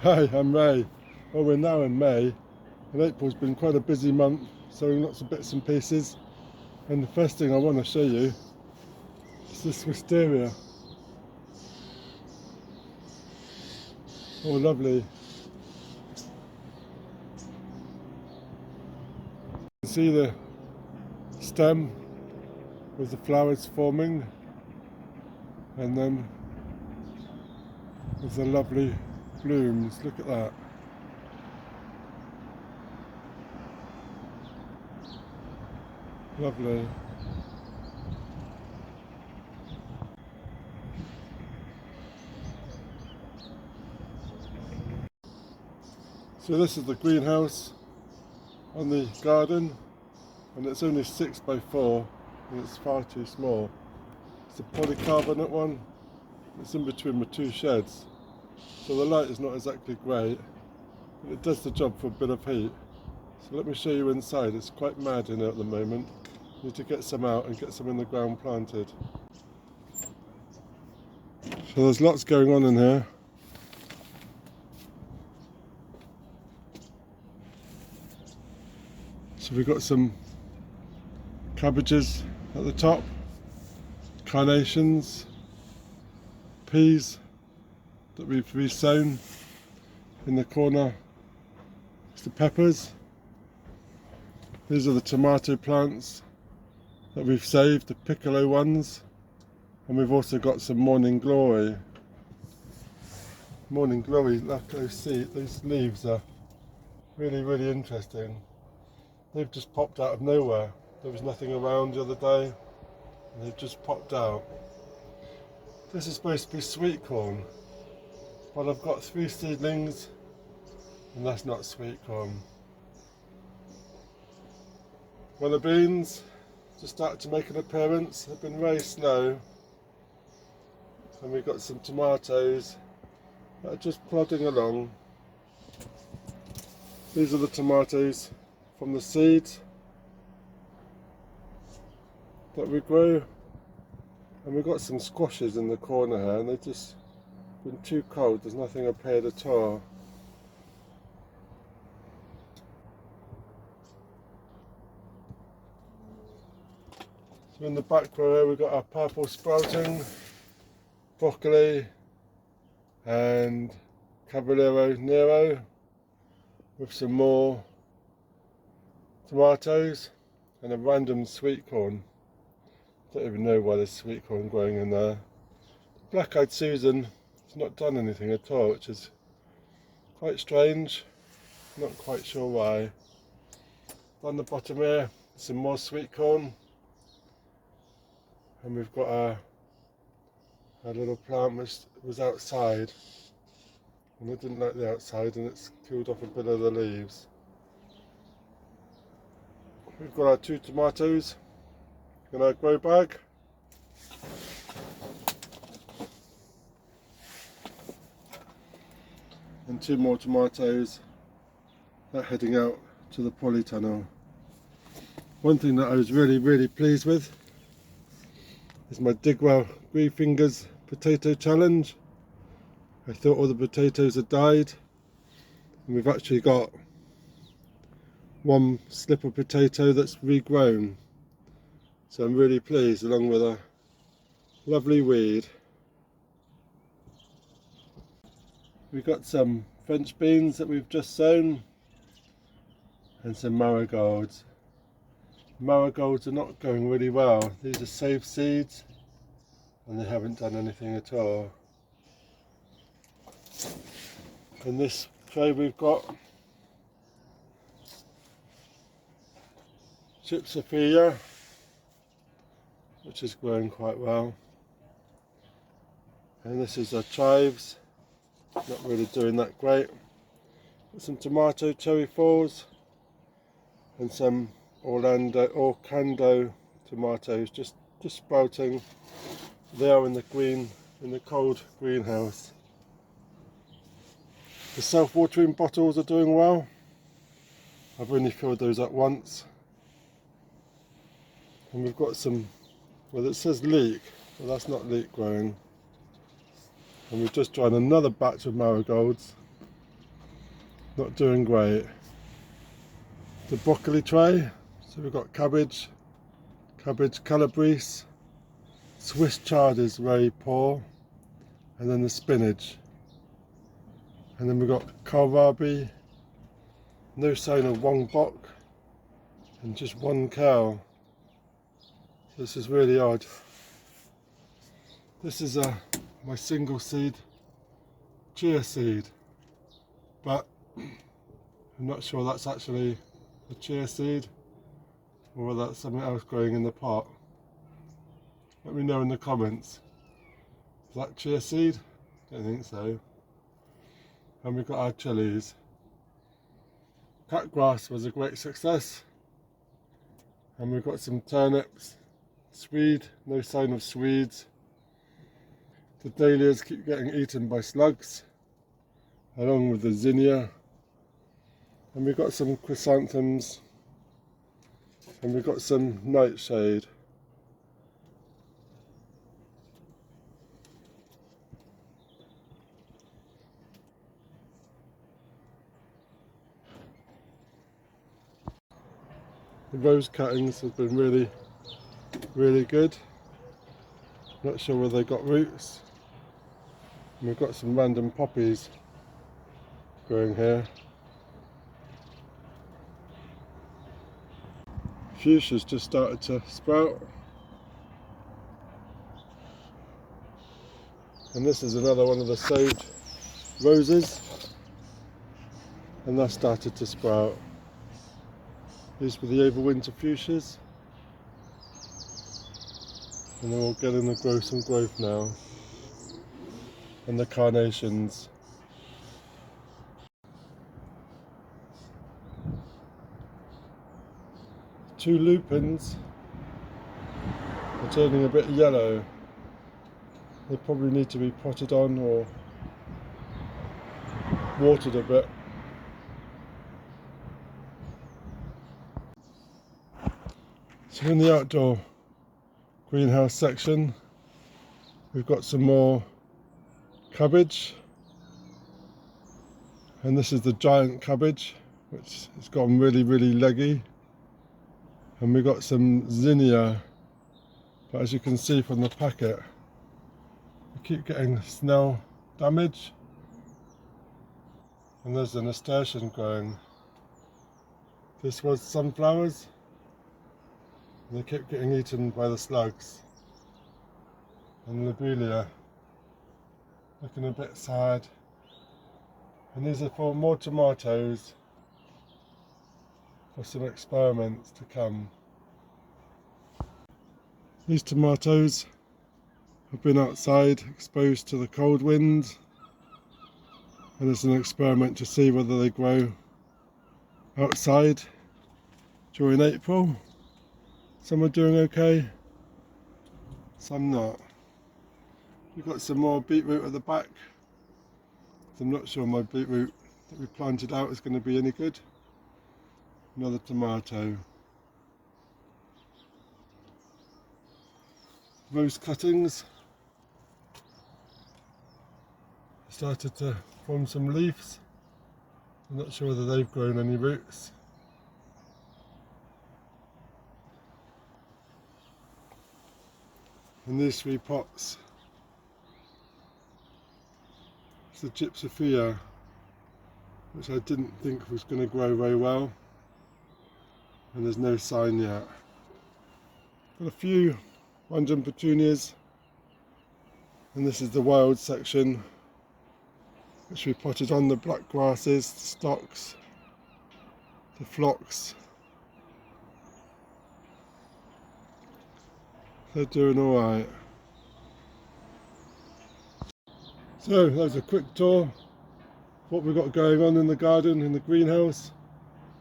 Hi, I'm Ray. Well, we're now in May, and April's been quite a busy month, sowing lots of bits and pieces. And the first thing I want to show you is this Wisteria. Oh, lovely. You can see the stem with the flowers forming, and then with the lovely blooms. Look at that. Lovely. So this is the greenhouse on the garden, and it's only 6x4 and it's far too small. It's a polycarbonate one. It's in between my two sheds, so the light is not exactly great, but it does the job for a bit of heat. So let me show you inside. It's quite mad in here at the moment. Need to get some out and get some in the ground planted. So there's lots going on in here. So we've got some cabbages at the top, carnations, peas that we've re-sown. In the corner it's the peppers. These are the tomato plants that we've saved, the piccolo ones. And we've also got some morning glory. Morning glory, look, those leaves are really interesting. They've just popped out of nowhere. There was nothing around the other day, and they've just popped out. This is supposed to be sweet corn, but I've got 3 seedlings, and that's not sweet corn. Well, the beans just started to make an appearance. They've been very slow, and we've got some tomatoes that are just plodding along. These are the tomatoes from the seeds that we grew, and we've got some squashes in the corner here, and they've just been too cold. There's nothing appeared at all. So in the back row here we've got our purple sprouting, broccoli and Caballero Nero, with some more tomatoes and a random sweet corn. Don't even know why there's sweet corn growing in there. Black-eyed Susan has not done anything at all, which is quite strange. Not quite sure why. Down the bottom here, some more sweet corn, and we've got our little plant which was outside, and it didn't like the outside, and it's killed off a bit of the leaves. We've got our 2 tomatoes in our grow bag. And 2 more tomatoes that are heading out to the polytunnel. One thing that I was really pleased with is my Digwell Green Fingers potato challenge. I thought all the potatoes had died, and we've actually got one slip of potato that's regrown. So I'm really pleased, along with a lovely weed. We've got some French beans that we've just sown, and some marigolds. Marigolds are not going really well. These are saved seeds, and they haven't done anything at all. In this tray we've got Gypsophila, which is growing quite well. And this is our chives, not really doing that great. Got some tomato cherry fours and some Orlando tomatoes just sprouting. They are in the cold greenhouse. The self-watering bottles are doing well. I've only filled those up once. And we've got some, well, it says leek, but that's not leek growing. And we've just tried another batch of marigolds. not doing great. The broccoli tray, so we've got cabbage, calabrese, Swiss chard is very poor, and then the spinach. And then we've got kohlrabi, no sign of one bok, and just one cow. This is really odd. This is my single seed chia seed, but I'm not sure that's actually a chia seed or whether that's something else growing in the pot. Let me know in the comments. Is that chia seed? Don't think so. And we've got our chilies. Cut grass was a great success. And we've got some turnips. Swede, no sign of Swedes. The dahlias keep getting eaten by slugs, along with the zinnia. And we've got some chrysanthemums. And we've got some nightshade. The rose cuttings have been really good. Not sure where they got roots. And we've got some random poppies growing here. Fuchsia's just started to sprout. And this is another one of the sowed roses. And that started to sprout. These were the overwinter fuchsias. And they're all getting to grow some growth now. And the carnations. Two lupins are turning a bit yellow. They probably need to be potted on or watered a bit. So in the outdoor greenhouse section, we've got some more cabbage, and this is the giant cabbage, which has gotten really leggy, and we've got some zinnia, but as you can see from the packet, we keep getting snail damage, and there's a nasturtium growing. This was sunflowers. They kept getting eaten by the slugs. And lobelia looking a bit sad. And these are for more tomatoes for some experiments to come. These tomatoes have been outside, exposed to the cold wind, and it's an experiment to see whether they grow outside during April. Some are doing okay, some not. We've got some more beetroot at the back. I'm not sure my beetroot that we planted out is going to be any good. Another tomato. Rose cuttings started to form some leaves. I'm not sure whether they've grown any roots. And these 3 pots, it's the gypsophia, which I didn't think was going to grow very well, and there's no sign yet. Got a few random petunias, and this is the wild section, which we potted on: the black grasses, the stocks, the phlox. They're doing alright. So that was a quick tour of what we've got going on in the garden, in the greenhouse,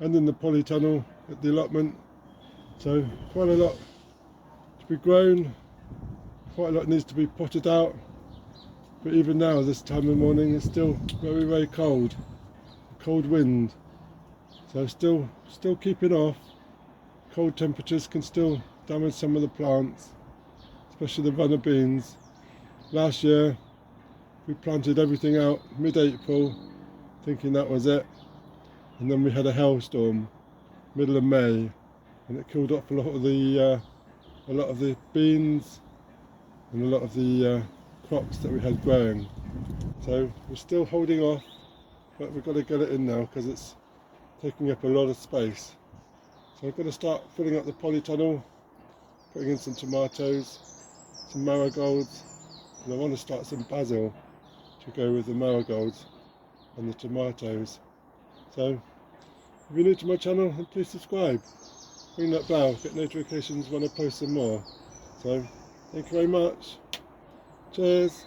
and in the polytunnel at the allotment. So quite a lot to be grown, quite a lot needs to be potted out, but even now this time of the morning it's still very cold, cold wind, so still keeping off. Cold temperatures can still damage some of the plants, especially the runner beans. Last year we planted everything out mid-April thinking that was it, and then we had a hailstorm middle of May, and it killed off a lot of the beans and a lot of the crops that we had growing. So we're still holding off, but we've got to get it in now because it's taking up a lot of space. So I'm going to start filling up the polytunnel, putting in some tomatoes, some marigolds, and I want to start some basil to go with the marigolds and the tomatoes. So if you're new to my channel, then please subscribe, ring that bell, get notifications when I post some more. So thank you very much. Cheers.